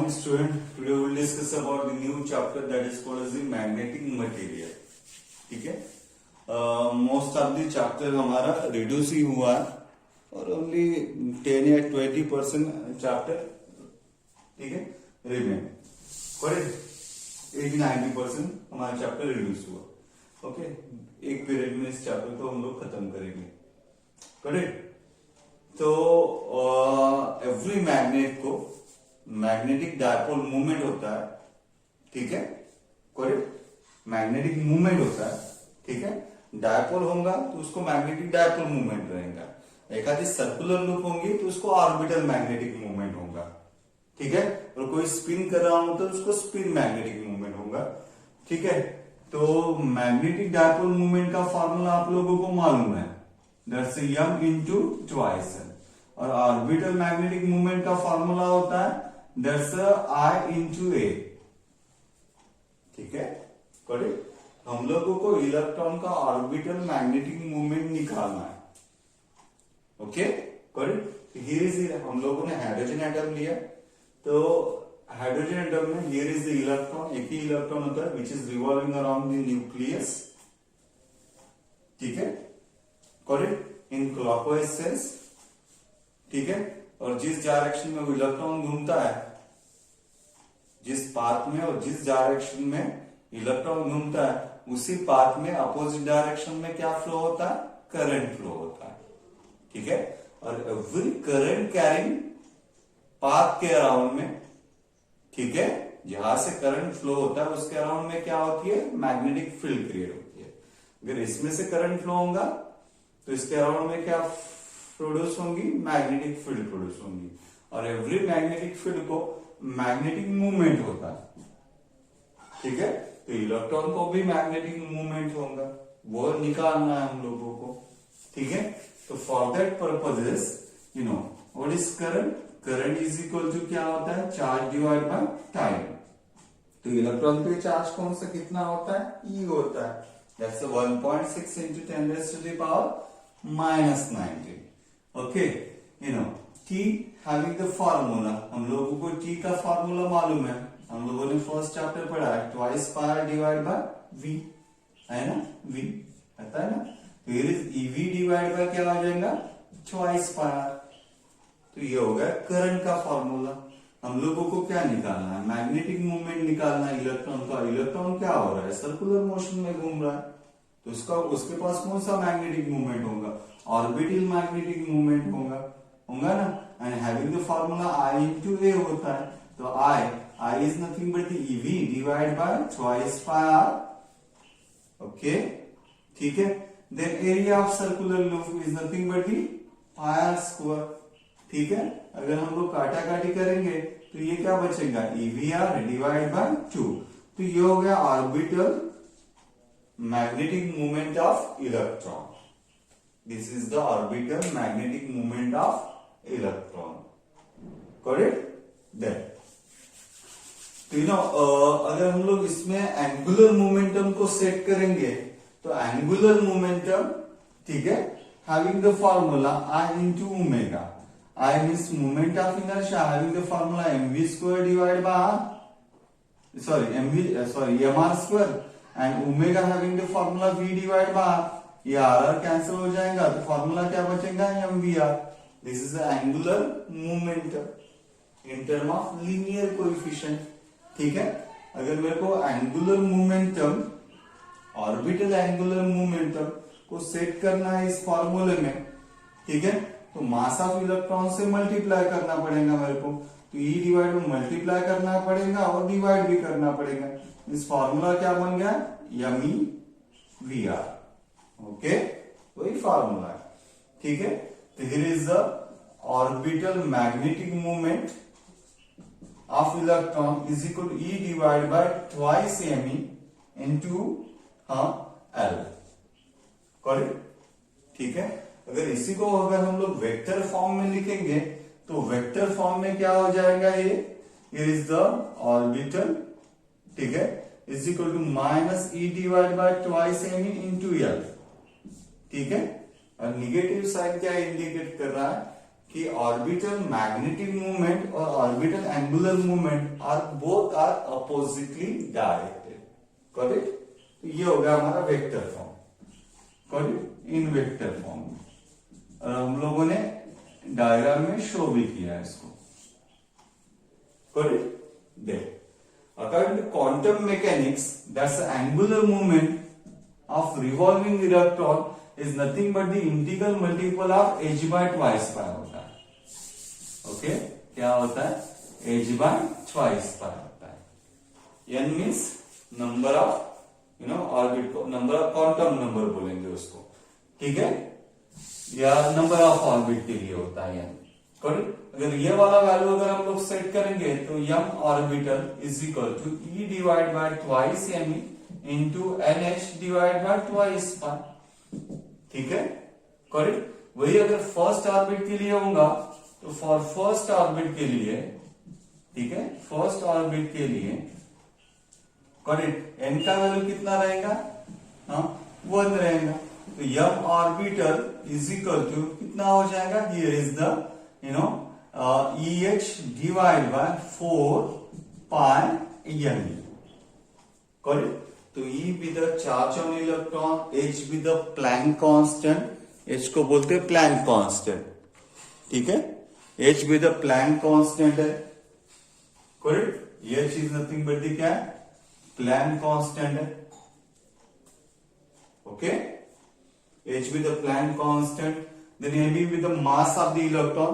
morning student. Today we will discuss about the new chapter that is called as the magnetic material. ठीक है, most of the chapter हमारा reduce ही हुआ है और only 10 या 20% chapter ठीक है रिमेन। करेक्ट, 80-90% हमारा चैप्टर रिड्यूस हुआ। ओके, एक पीरियड में इस चैप्टर को हम लोग खत्म करेंगे। करेक्ट, तो एवरी मैग्नेट को मैग्नेटिक डायपोल मूवमेंट होता है। ठीक है, करेक्ट, मैग्नेटिक मूवमेंट होता है। ठीक है, डायपोल होगा तो उसको मैग्नेटिक डायपोल मूवमेंट रहेगा। एक आधी सर्कुलर लूप होंगी तो उसको ऑर्बिटल मैग्नेटिक मूवमेंट होगा। ठीक है, और कोई स्पिन कर रहा हो तो उसको स्पिन मैग्नेटिक मूवमेंट होगा। ठीक है, तो मैग्नेटिक डायपोल मूवमेंट का फॉर्मूला आप लोगों को मालूम है, दैट्स m इंटू ट्वाइस। और ऑर्बिटल मैग्नेटिक मूवमेंट का फॉर्मूला होता है दैट्स I इंटू ए। ठीक है, करेक्ट, हम लोगों को इलेक्ट्रॉन का ऑर्बिटल मैग्नेटिक मूवमेंट निकालना है। ओके, करेक्ट, हियर इज, हम लोगों ने हाइड्रोजन एटम लिया तो हाइड्रोजन एटम में हियर इज द इलेक्ट्रॉन, एक ही इलेक्ट्रॉन होता है which is revolving around the nucleus. ठीक है, करेक्ट, इन क्लॉकवाइज सेंस। ठीक है, और जिस डायरेक्शन में वो इलेक्ट्रॉन घूमता है, जिस पाथ में और जिस डायरेक्शन में इलेक्ट्रॉन घूमता है उसी पाथ में अपोजिट डायरेक्शन में क्या फ्लो होता है, करंट फ्लो होता है। ठीक है, और एवरी करंट कैरिंग पाथ के अराउंड में, ठीक है, जहां से करंट फ्लो होता है उसके अराउंड में क्या होती है, मैग्नेटिक फील्ड क्रिएट होती है। अगर इसमें से करंट फ्लो होगा तो इसके अराउंड में क्या प्रोड्यूस होंगी, मैग्नेटिक फील्ड प्रोड्यूस होंगी। और एवरी मैग्नेटिक फील्ड को मैग्नेटिक मूवमेंट होता है। ठीक है, तो इलेक्ट्रॉन को भी मैग्नेटिक मूवमेंट होगा, वो निकालना है हम लोगों को। ठीक है, तो for that purposes you know what is current, current is equal to क्या होता है, चार्ज डिवाइड बाय टाइम। तो इलेक्ट्रॉन पे चार्ज कौन सा कितना होता है, ई होता है, that's 1.6 into 10 raised to the power -19। Okay, you know T having the formula, हम लोगों को T का फॉर्मूला मालूम है, हम लोगों ने फर्स्ट चैप्टर पढ़ा है, twice power divide by V, है ना, V पता है ना। तो ये EV डिवाइड बाय क्या आ जाएगा, ट्वाइस पावर। तो ये हो गया करंट का फॉर्मूला। हम लोगों को क्या निकालना है, मैग्नेटिक मूवमेंट निकालना है इलेक्ट्रॉन का। इलेक्ट्रॉन क्या हो रहा है, सर्कुलर मोशन में घूम रहा है, तो उसके पास कौन सा मैग्नेटिक मूवमेंट होगा, ऑर्बिटल मैग्नेटिक मूवमेंट होगा ना। And having the formula I into A होता है, तो I is nothing but the EV divide by twice pi R। Okay, ठीक है, then area of circular loop is nothing but the pi R square. ठीक है, अगर हम लोग काटा काटी करेंगे तो ये क्या बचेगा, EVR डिवाइड बाय 2। तो ये हो गया orbital magnetic movement of electron. This is the orbital magnetic movement of electron. Correct, then तो यू नो अगर हम लोग इसमें एंगुलर मोमेंटम को सेट करेंगे तो एंगुलर मोमेंटम, ठीक है, having the formula I into omega. I means moment of inertia, having the formula mv square divide by mr square, and omega having the formula v divide by, ये r cancel हो जाएगा तो formula क्या बचेगा, mvr। This is angular momentum in term of linear coefficient. ठीक है, अगर मेरे को angular momentum, orbital angular momentum को सेट करना है इस फॉर्मूले में, ठीक है, तो मास ऑफ इलेक्ट्रॉन से मल्टीप्लाई करना पड़ेगा मेरे को। तो ई डिवाइड में मल्टीप्लाई करना पड़ेगा और डिवाइड भी करना पड़ेगा। इस फॉर्मूला क्या बन गया, MEVR। ओके, वही फॉर्मूला है। ठीक है, तो here is the orbital magnetic movement of electron is equal to E divide by twice ME into L। Correct, ठीक है, अगर इसी को अगर हम लोग वेक्टर फॉर्म में लिखेंगे तो वेक्टर फॉर्म में क्या हो जाएगा, ये इज द ऑर्बिटल, ठीक है, is equal to -E divide by twice ME into L। ठीक है, और निगेटिव साइन क्या इंडिकेट कर रहा है कि ऑर्बिटल मैग्नेटिक मूवमेंट और orbital angular movement are both are oppositely directed. Correct? तो ये हो गया हमारा vector form. Correct? In vector form में, और हम लोगों ने डायग्राम में शो भी किया है इसको। करेक्ट? देख, according to quantum mechanics, that's the angular movement of revolving electron is nothing but the integral multiple of h by twice pi होता है। ओके, क्या होता है? h by twice pi होता है। n means number of orbit को, number of quantum number बोलेंगे उसको, ठीक है, या नंबर ऑफ ऑर्बिट के लिए होता है n। करेक्ट? अगर ये वाला वैल्यू अगर हम लोग सेट करेंगे तो m orbital is equal to e divide by twice m into nh divide by twice pi. ठीक है? करेक्ट? वही अगर फर्स्ट ऑर्बिट के लिए होगा तो फॉर फर्स्ट ऑर्बिट के लिए, ठीक है, फर्स्ट ऑर्बिट के लिए, करेक्ट, n का वैल्यू कितना रहेगा? हाँ, 1 रहेगा। तो m orbital is equal to कितना हो जाएगा? Here is the EH divide by 4 pi m। Correct? तो E be the charge on electron, H be the Planck constant, H को बोलते हैं Planck constant, ठीक है, H be the Planck constant है। Correct? H is nothing but the क्या है? Planck constant है। Okay, H be the Planck constant, then M be the mass of the electron,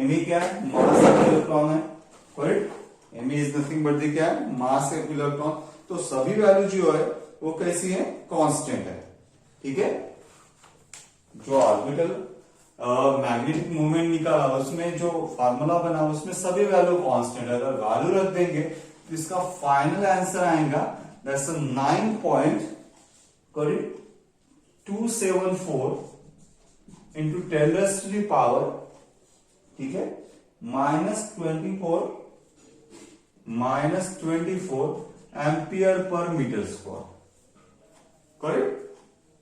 M क्या है? mass of the electron है। Correct? M is nothing but the क्या है? mass of electron। तो सभी वैल्यू जो है वो कैसी है? कांस्टेंट है। ठीक है? जो ऑर्बिटल मैग्नेटिक मूवमेंट निकाला उसमें जो फार्मूला बना उसमें सभी वैल्यू कांस्टेंट है। अगर वैल्यू रख देंगे तो इसका फाइनल आंसर आएगा दैट्स 9.274 इंटू 10⁻⁴, ठीक है, -24 ampere per metre square. Correct?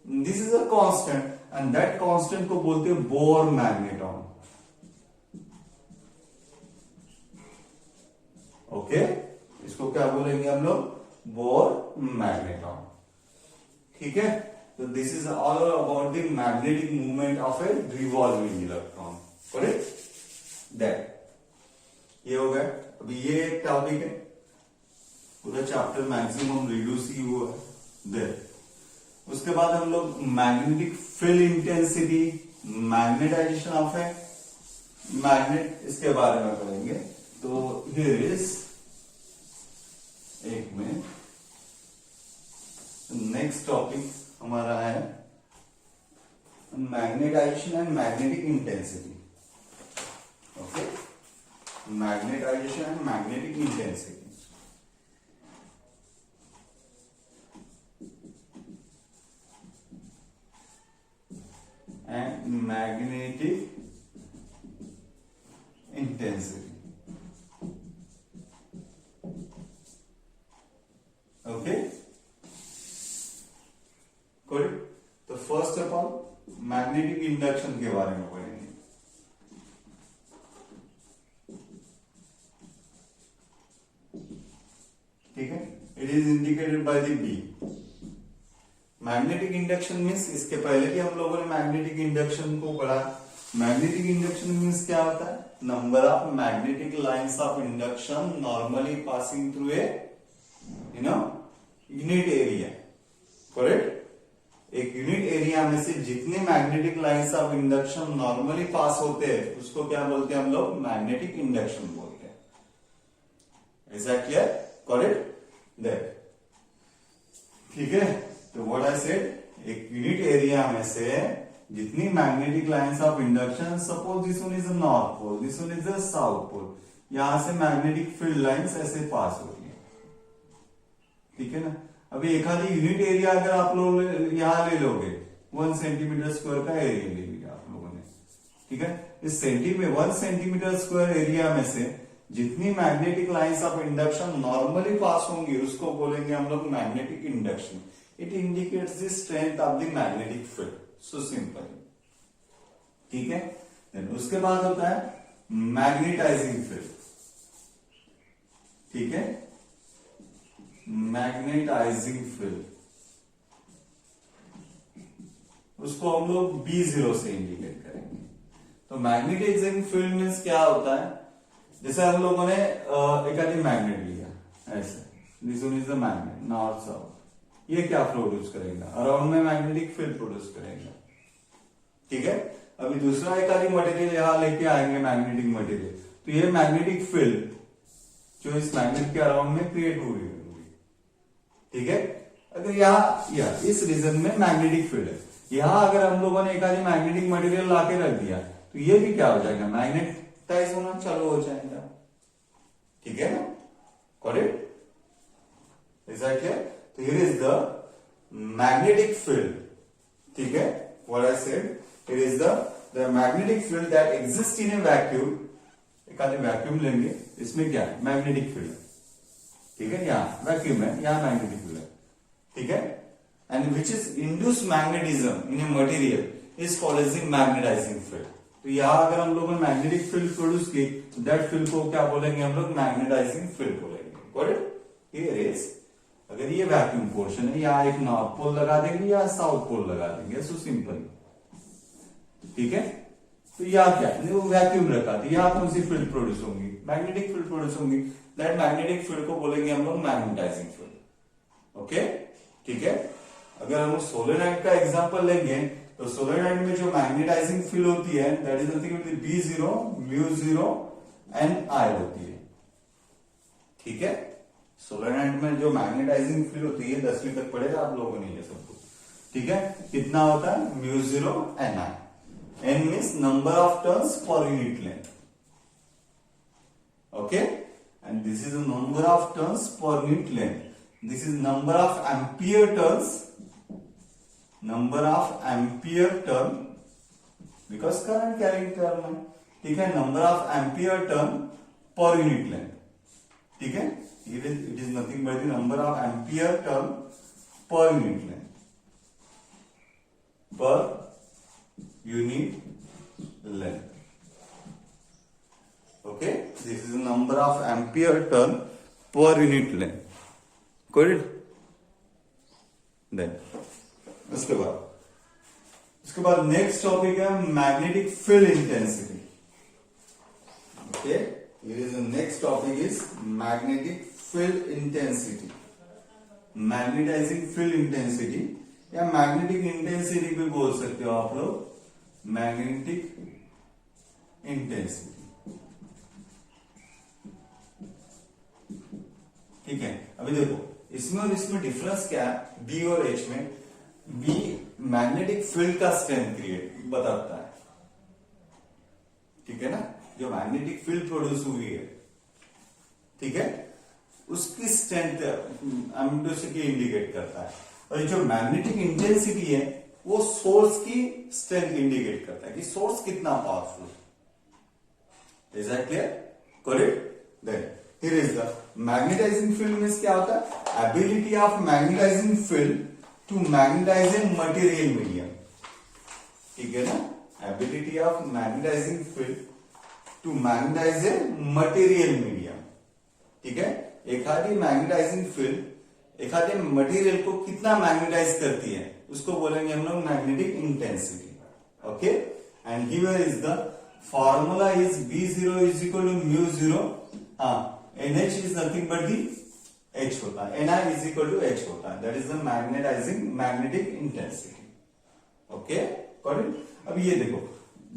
This is a constant and that constant को बोलते हैं बोर मैग्नेटॉन। ओके, इसको क्या बोलेंगे हम लोग? Bore magneton. ठीक है? तो this is all about the magnetic movement of A revolving electron. Correct? That ये हो गया। अभी ये एक टॉपिक है, पूरा चैप्टर मैक्सिमम रिड्यूस ही हुआ है। उसके बाद हम लोग magnetic field intensity, magnetization of a magnet, इसके बारे में पढ़ेंगे। तो हियर इज, एक मिनट, नेक्स्ट टॉपिक हमारा है magnetization and magnetic intensity. Okay, magnetization and magnetic intensity. And magnetic intensity. Okay, good. तो first of all magnetic induction के बारे में पढ़ेंगे। ठीक है, it is indicated by the B. Magnetic induction means, इसके पहले भी हम लोगों ने मैग्नेटिक इंडक्शन को पढ़ा। मैग्नेटिक इंडक्शन मीन्स क्या होता है? Number of magnetic lines of induction normally passing through a unit area. Correct? एक यूनिट एरिया में से जितने magnetic lines of induction normally pass होते हैं उसको क्या बोलते हैं हम लोग? मैग्नेटिक इंडक्शन बोलते हैं। Is that clear? Correct? That, ठीक है। तो व्हाट आई सेड, एक यूनिट एरिया में से जितनी magnetic lines of induction, suppose this one is the north pole, this one is the south pole, यहां से मैग्नेटिक फील्ड लाइंस ऐसे पास होती है। ठीक है ना? अभी एक आधी यूनिट एरिया अगर आप लोग यहां ले लोगे, 1 सेंटीमीटर स्क्वायर का एरिया ले लिया आप लोगों ने, ठीक है, इस 1 सेंटीमीटर स्क्वायर एरिया में से जितनी magnetic lines of induction normally pass होंगी उसको बोलेंगे हम लोग magnetic induction. It indicates the strength of the magnetic field. So simple. ठीक है? उसके बाद होता है मैग्नेटाइजिंग फील्ड, ठीक है, मैग्नेटाइजिंग फील्ड, उसको हम लोग B0 से इंडिकेट करेंगे। तो मैग्नेटाइजिंग फील्ड मीन्स क्या होता है, जैसे हम लोगों ने एक आदि मैग्नेट लिया ऐसे, this one is the magnet north south, ये क्या प्रोड्यूस करेगा, अराउंड में मैग्नेटिक फील्ड प्रोड्यूस करेगा, ठीक है। अभी दूसरा एक आदि मटेरियल यहां लेके आएंगे मैग्नेटिक मटेरियल, तो ये मैग्नेटिक फील्ड जो इस मैग्नेट के अराउंड में क्रिएट हुई होगी, ठीक है। अगर यहाँ इस रीजन में मैग्नेटिक फील्ड है, यहां अगर हम लोगों ने एक आदि मैग्नेटिक मटेरियल लाके रख दिया तो ये भी क्या हो जाएगा, मैग्नेटाइज होना चालू हो जाएगा, ठीक है ना, करेक्ट, एग्जैक्टली। तो here is the magnetic field, ठीक है, what I said, here is the magnetic field that exist in A vacuum, एक आदि वैक्यूम लेंगे, इसमें क्या है, मैग्नेटिक फील्ड है, ठीक है, यहाँ वैक्यूम है, यहाँ मैग्नेटिक फील्ड है, ठीक है, and which is induce magnetism in a material is called as magnetizing field. तो यहाँ अगर हम लोगों ने मैग्नेटिक फील्ड प्रोड्यूस की, दैट फील्ड को क्या बोलेंगे हम लोग, मैग्नेटाइजिंग फील्ड बोलेंगे, करेक्ट। हियर इज, अगर ये वैक्यूम पोर्शन है, यहाँ एक नॉर्थ पोल लगा देंगे या साउथ पोल लगा देंगे, सो सिंपल, ठीक है। तो यहाँ क्या है, वो वैक्यूम रखा था, यहाँ कौन सी फील्ड प्रोड्यूस होंगी, मैग्नेटिक फील्ड प्रोड्यूस होंगी, दैट मैग्नेटिक फील्ड को बोलेंगे हम लोग मैग्नेटाइजिंग फील्ड, ओके, ठीक है। अगर हम सोलेनोइड का एग्जांपल लेंगे तो सोलेनोइड में जो मैग्नेटाइजिंग फील्ड होती है that is nothing but B0 μ0 and I होती है, ठीक है। सोलेनोइड में जो मैग्नेटाइजिंग फील्ड होती है 10वीं तक पढ़ेगा आप लोगों ने ये सब कुछ, ठीक है। कितना होता है, μ0 and I, N means number of turns per unit length, okay, and this is the number of turns per unit length, this is number of ampere turns, number of ampere turn, because current carrying term है, ठीक है, number of ampere turn per unit length, ठीक है, it is nothing but the number of ampere turn per unit length, per unit length, okay, this is the number of ampere turn per unit length, correct. Then उसके बाद next topic है magnetic field intensity, okay, here is the next topic is magnetic field intensity, magnetizing field intensity या magnetic intensity भी बोल सकते हो आप लोग, मैग्नेटिक इंटेंसिटी, ठीक है। अभी देखो इसमें और इसमें डिफरेंस क्या है, बी और एच में, बी मैग्नेटिक फील्ड का स्ट्रेंथ क्रिएट बताता है, ठीक है ना, जो मैग्नेटिक फील्ड प्रोड्यूस हुई है, ठीक है, उसकी स्ट्रेंथ एमिटर से इंडिकेट करता है, और जो मैग्नेटिक इंटेंसिटी है वो सोर्स की स्ट्रेंथ इंडिकेट करता है कि सोर्स कितना powerful, is that clear, correct. Then here is the magnetizing field means क्या होता है, ability of magnetizing field to magnetize a material medium, ठीक है ना, ability of magnetizing field to magnetize a material medium, ठीक है। एक आधी मैग्नेटाइजिंग फील्ड एक आधे मटेरियल को कितना मैग्नेटाइज करती है उसको बोलेंगे हम लोग magnetic intensity, okay. And here is the formula is B0 is equal to μ0, NH is nothing but the H होता है, Ni is equal to H होता है, that is the magnetising magnetic intensity, okay, correct. अब ये देखो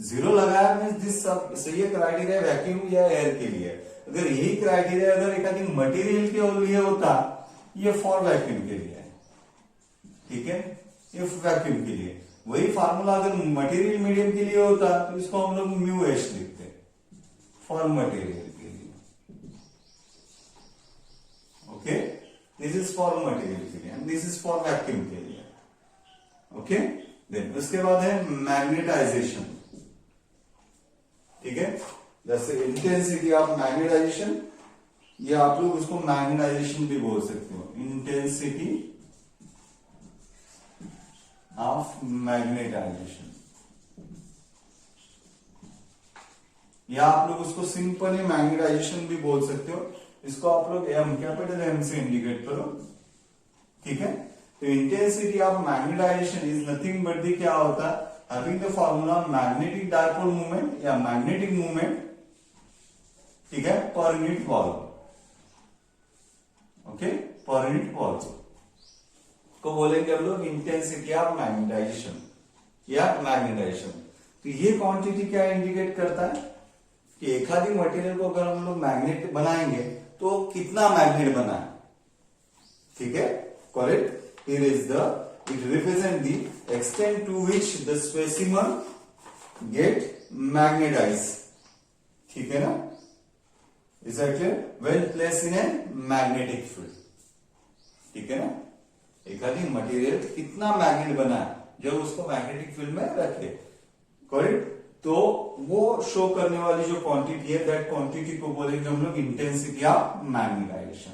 0 लगाया means this सब सही है, क्राइटेरिया वैक्यूम या एयर के लिए, अगर यही क्राइटेरिया अगर एक आदि मटेरियल के लिए होता, ये फॉर वैक्यूम के लिए है, ठीक है, ये वैक्यूम के लिए, वही फार्मूला अगर मटेरियल मीडियम के लिए होता तो इसको हम लोग μH लिखते फॉर मटेरियल के लिए, okay, this is for material के लिए and this is for vacuum के लिए, ओके। देन उसके बाद है मैग्नेटाइजेशन, ठीक है, जैसे इंटेंसिटी ऑफ मैग्नेटाइजेशन, ये आप लोग उसको मैग्नेटाइजेशन भी बोल सकते हो, इंटेंसिटी ऑफ मैग्नेटाइजेशन, या आप लोग उसको सिंपली मैग्नेटाइजेशन भी बोल सकते हो। इसको आप लोग एम, कैपिटल एम से इंडिकेट करो, ठीक है। तो intensity of magnetization is nothing but the क्या होता है, having the formula magnetic dipole movement या मैग्नेटिक मूवमेंट, ठीक है, पर यूनिट वॉल्यूम। ओके, पर यूनिट वॉल्यूम को बोलेंगे हम लोग इंटेंसिटी ऑफ मैग्नेटाइजेशन या मैग्नेटाइजेशन। तो ये क्वांटिटी क्या इंडिकेट करता है कि एक आधी मटेरियल को अगर हम लोग मैग्नेट बनाएंगे तो कितना मैग्नेट बना है, ठीक है, correct. Here is the, it represent the extent to which the specimen get magnetize, ठीक है ना। Is that clear? When place in a magnetic field, ठीक है ना। एक आधी मटेरियल कितना मैग्नेट बना है जब उसको मैग्नेटिक फील्ड में रखे, करेक्ट। तो वो शो करने वाली जो क्वांटिटी है, दैट क्वांटिटी को बोलेंगे हम लोग इंटेंसिटी ऑफ मैग्नेटाइजेशन।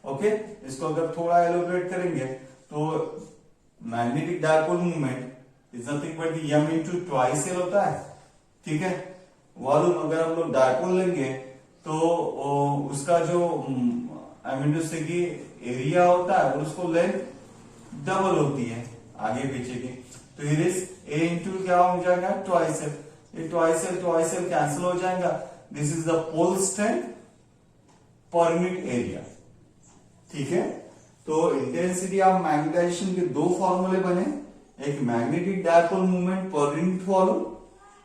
ओके, इसको अगर थोड़ा एलोबरेट करेंगे तो magnetic dipole movement is nothing but the m into twice L होता है, ठीक है। वॉल्यूम अगर हम लोग डायपोल लेंगे तो उसका जो आई मीन टू से कि एरिया होता है और उसको लेंथ डबल होती है आगे पीछे की। तो हियर इज a इंटू क्या हो जाएगा, ट्वाइस एल। ये ट्वाइस एल कैंसिल हो जाएगा। This is the pole strength per unit area, ठीक है। तो इंटेंसिटी ऑफ मैग्नेटाइजेशन के दो फॉर्मूले बने, एक magnetic dipole movement per unit volume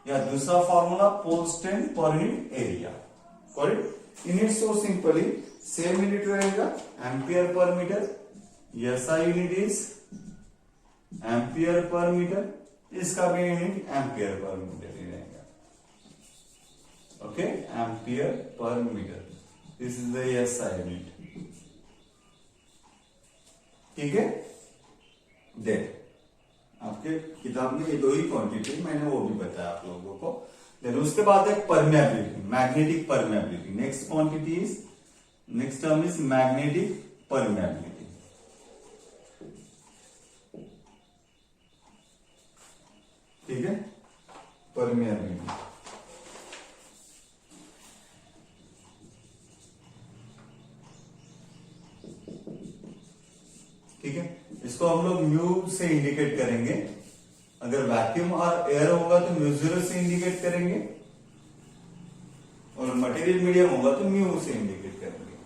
या दूसरा formula pole strength per unit area, correct. Unit so simply same unit रहेगा, ampere per metre. SI unit is ampere per metre, इसका भी यूनिट एम्पियर पर मीटर ही रहेगा। Okay, ampere per metre, this is the SI unit, ठीक है। देख, आपके किताब में ये दो ही क्वांटिटी, मैंने वो भी बताया आप लोगों को। देन उसके बाद है permeability, magnetic permeability. Next quantity is, next term is magnetic permeability, ठीक है, परमेबिलिटी। ठीक है, इसको हम लोग म्यू से इंडिकेट करेंगे। अगर वैक्यूम और एयर होगा तो म्यू जीरो से इंडिकेट करेंगे, और मटेरियल मीडियम होगा तो म्यू से इंडिकेट करेंगे।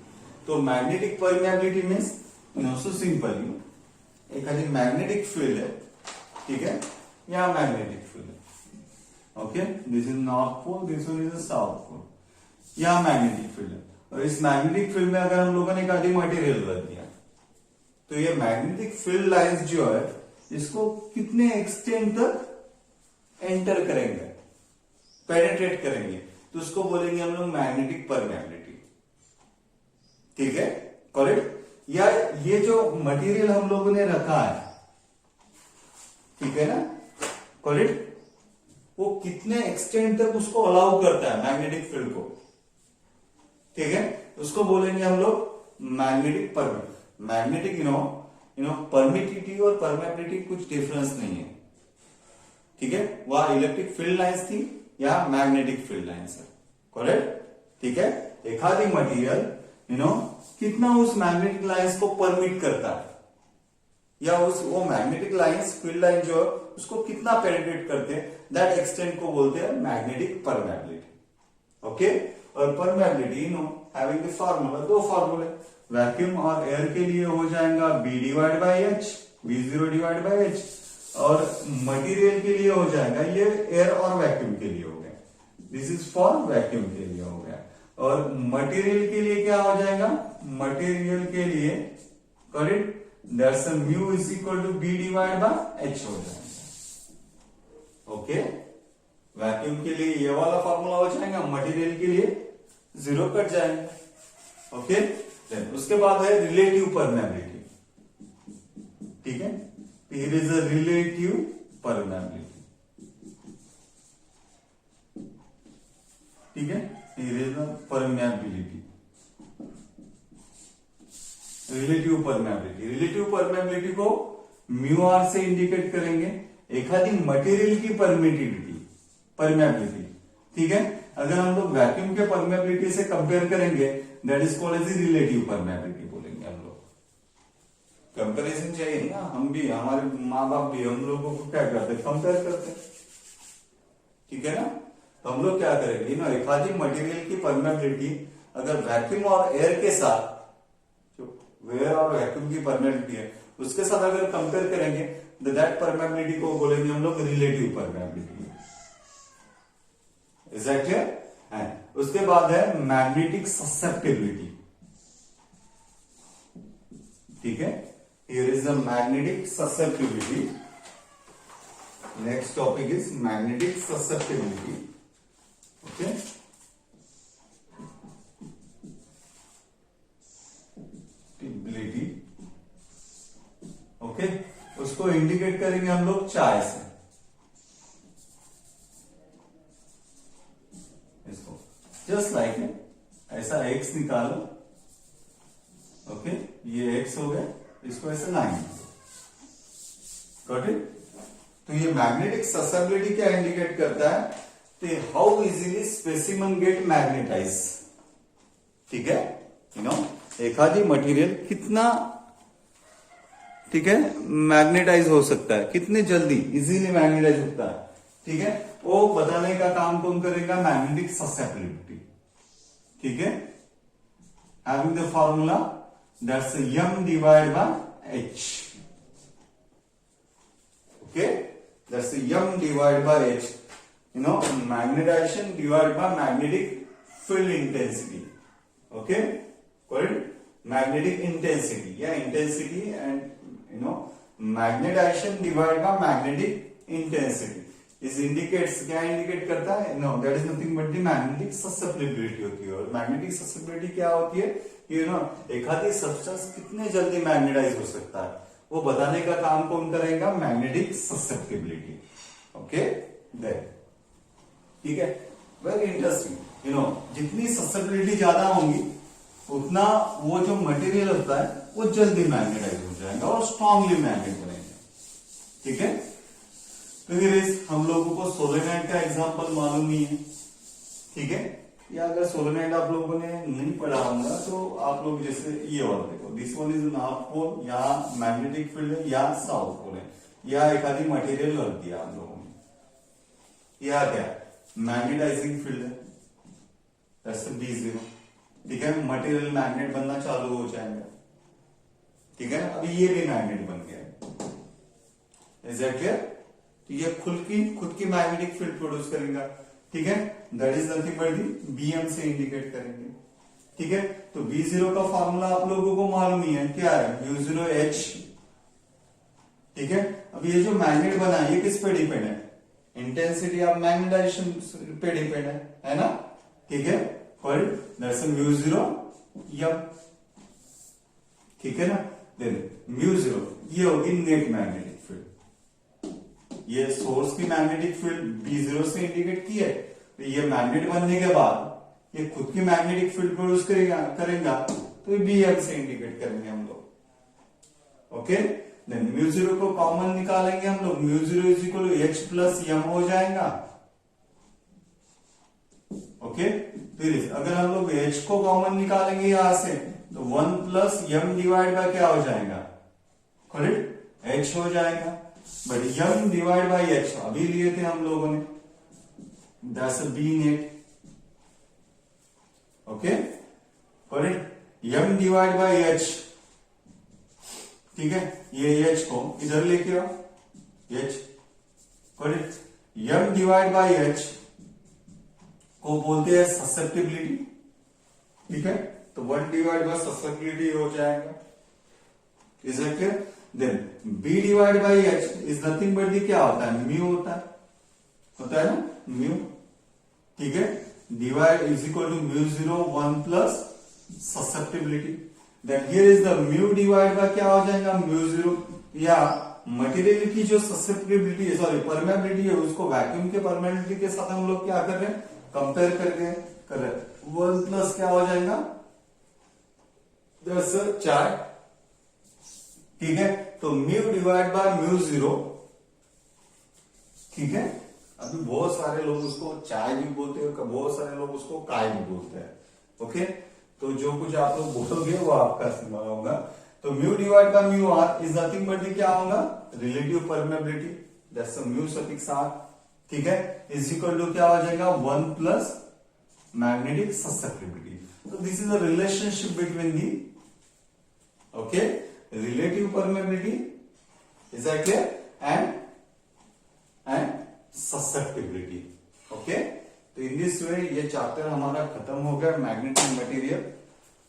तो magnetic permeability means so simple, एक खाली मैग्नेटिक फील्ड है, ठीक है, यहाँ मैग्नेटिक फील्ड है। Okay, this is north pole, this one is south pole, यहाँ मैग्नेटिक फील्ड है। और इस मैग्नेटिक फील्ड में अगर हम लोगों ने खाली मटेरियल रख दिया तो ये मैग्नेटिक फील्ड लाइंस जो है इसको कितने एक्सटेंट तक एंटर करेंगे, पेनिट्रेट करेंगे, तो उसको बोलेंगे हम लोग मैग्नेटिक परमेबिलिटी, ठीक है, करेक्ट। या ये जो मटेरियल हम लोगों ने रखा है, ठीक है ना, करेक्ट, वो कितने एक्सटेंट तक उसको अलाउ करता है मैग्नेटिक फील्ड को, ठीक है, उसको बोलेंगे हम लोग magnetic permeability. Magnetic you know permittivity और परमेबिलिटी कुछ डिफरेंस नहीं है, ठीक है। वह इलेक्ट्रिक फील्ड लाइंस थी या मैग्नेटिक फील्ड लाइंस है, करेक्ट, ठीक है। एक आधी मटेरियल कितना उस मैग्नेटिक लाइंस को परमिट करता है, या उस वो मैग्नेटिक लाइंस फील्ड लाइन जो है उसको कितना पेनिट्रेट करते हैं, दैट एक्सटेंट को बोलते हैं मैग्नेटिक परमेबिलिटी। ओके, और परमेबिलिटी हैविंग द फार्मूला, दो फार्मूले, वैक्यूम और एयर के लिए हो जाएगा B divide by H, B0 divide by H, और मटेरियल के लिए हो जाएगा, ये एयर और वैक्यूम के लिए हो गया, दिस इज फॉर वैक्यूम के लिए हो गया। और मटेरियल के लिए क्या हो जाएगा, मटेरियल के लिए correct, that's mu is equal to B divide by H हो जाएगा। ओके, वैक्यूम के लिए ये वाला फॉर्मूला हो जाएगा, मटेरियल के लिए जीरो कट जाएगा। ओके, उसके बाद है रिलेटिव परमेबिलिटी, ठीक है, here is a relative permeability, ठीक है, here is a permeability, relative permeability. Relative permeability को म्यू आर से इंडिकेट करेंगे। एक आधी मटेरियल की परमेबिलिटी ठीक है। अगर हम लोग वैक्यूम के परमेबिलिटी से कंपेयर करेंगे, that is called as relative permeability बोलेंगे हम लोग। कंपैरिजन चाहिए ना, हम भी, हमारे माँ बाप भी हम लोगों को क्या करते हैं, कंपेयर करते हैं, ठीक है ना। तो हम लोग क्या करेंगे ना, एक आधी मटेरियल की परमेबिलिटी अगर वैक्यूम और एयर के साथ, जो एयर और वैक्यूम की परमेबिलिटी है उसके साथ अगर कंपेयर करेंगे, तो दैट परमेबिलिटी को बोलेंगे हम लोग relative permeability. Is that clear? उसके बाद है मैग्नेटिक ससेप्टिबिलिटी, ठीक है। Here is the magnetic susceptibility. Next topic is magnetic susceptibility, okay. Stability, okay. उसको इंडिकेट करेंगे हम लोग चाय से, इसको जस्ट लाइक ऐसा एक्स निकालो, ओके, ये एक्स हो गया, इसको ऐसे लाइन, गॉट इट। तो ये मैग्नेटिक ससेप्टिबिलिटी क्या इंडिकेट करता है, तो how easily specimen get magnetize, ठीक है। यू नो, एक आधी मटेरियल कितना, ठीक है, मैग्नेटाइज हो सकता है, कितने जल्दी इजीली मैग्नेटाइज होता है, ठीक है, वो बताने का काम कौन करेगा, मैग्नेटिक ससेप्टिबिलिटी, ठीक है। Having the formula that's m divide by h, okay, that's m divide by h, you know, magnetisation divide by magnetic field intensity, okay, correct, magnetic intensity या intensity and you know magnetisation divide by magnetic intensity is indicates, क्या indicate करता है, no that is nothing but the magnetic susceptibility होती है। और magnetic susceptibility क्या होती है, यू नो, एक आधी सब्सटेंस कितने जल्दी मैग्नेटाइज हो सकता है, वो बताने का काम कौन करेगा, मैग्नेटिक ससेप्टिबिलिटी, ओके, देयर, ठीक है। वेरी इंटरेस्टिंग, यू नो, जितनी ससेप्टिबिलिटी ज्यादा होंगी उतना वो जो मटेरियल होता है वो जल्दी मैग्नेटाइज हो जाएगा और स्ट्रांगली मैग्नेट बनेगा, ठीक है। तो हम लोगों को सोलेनॉइड का एग्जांपल मालूम नहीं है, ठीक है, या अगर सोलेनॉइड आप लोगों ने नहीं पढ़ा होगा तो आप लोग जैसे ये वाला देखो, this one is north pole, यहाँ मैग्नेटिक फील्ड है, या साउथ पोल है, या एक आधी मटेरियल रख दिया आप लोगों ने, यह क्या मैग्नेटाइजिंग फील्ड है, B0, ठीक है, मटेरियल मैग्नेट बनना चालू हो जाएगा, ठीक है। अभी ये भी मैग्नेट बन गया, इज दैट क्लियर। तो ये खुद की मैग्नेटिक फील्ड प्रोड्यूस करेगा, ठीक है, that is nothing but the Bm से इंडिकेट करेंगे, ठीक है। तो B0 का फॉर्मूला आप लोगों को मालूम ही है, क्या है, μ0H, ठीक है। अब ये जो मैग्नेट बना है ये किस पे डिपेंड है, इंटेंसिटी ऑफ मैग्नेटाइजेशन पे डिपेंड है ना, ठीक है, दैट्स μ0 m, ठीक है ना। देन μ0 ये होगी नेट मैग्नेटिक फील्ड, ये सोर्स की मैग्नेटिक फील्ड B0 से इंडिकेट की है, तो ये मैग्नेट बनने के बाद ये खुद की मैग्नेटिक फील्ड प्रोड्यूस करेगा तो ये Bm से इंडिकेट करेंगे हम लोग, ओके। देन μ0 को कॉमन निकालेंगे हम लोग, μ0 is equal to H plus m हो जाएगा, ओके। फिर अगर हम लोग H को कॉमन निकालेंगे यहां से तो 1 प्लस m डिवाइड बाय क्या हो जाएगा, करेक्ट, H हो जाएगा, but m divide by H अभी लिए थे हम लोगों ने, that's B net, okay, correct, m divide by H, ठीक है, ये H को इधर लेके आओ, H, correct, m divide by H को बोलते हैं ससेप्टिबिलिटी, ठीक है। तो 1 डिवाइड बाय ससेप्टिबिलिटी हो जाएगा, is it clear. Then B divide by H is nothing but the क्या होता है, म्यू होता है ना, म्यू, ठीक है, divide is equal to μ0 1 plus susceptibility, then here is the mu divide by क्या हो जाएगा, μ0, या मटेरियल की जो ससेप्टिबिलिटी है, सॉरी परमेबिलिटी है, उसको वैक्यूम के परमेबिलिटी के साथ हम लोग क्या कर रहे हैं, कंपेयर कर रहे हैं, 1 प्लस क्या हो जाएगा 4, ठीक है। तो म्यू डिवाइड बाय μ0, ठीक है, अभी बहुत सारे लोग उसको चाय भी बोलते हैं, बहुत सारे लोग उसको काय भी बोलते हैं। ओके, तो जो कुछ आप लोग बोलोगे वो आपका सीमा होगा। तो म्यू डिवाइड का mu R is nothing but क्या होगा, relative permeability, that's mu suffix R, ठीक है, इज इक्वल टू क्या हो जाएगा 1 प्लस मैग्नेटिक ससेप्टिबिलिटी। तो this is the relationship between the, okay, relative permeability, is that clear, and susceptibility. Okay, तो in this way ये चैप्टर हमारा खत्म हो गया magnetic material.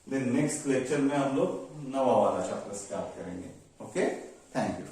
Then next lecture में हम लोग नवा वाला चैप्टर स्टार्ट करेंगे। Okay, thank you.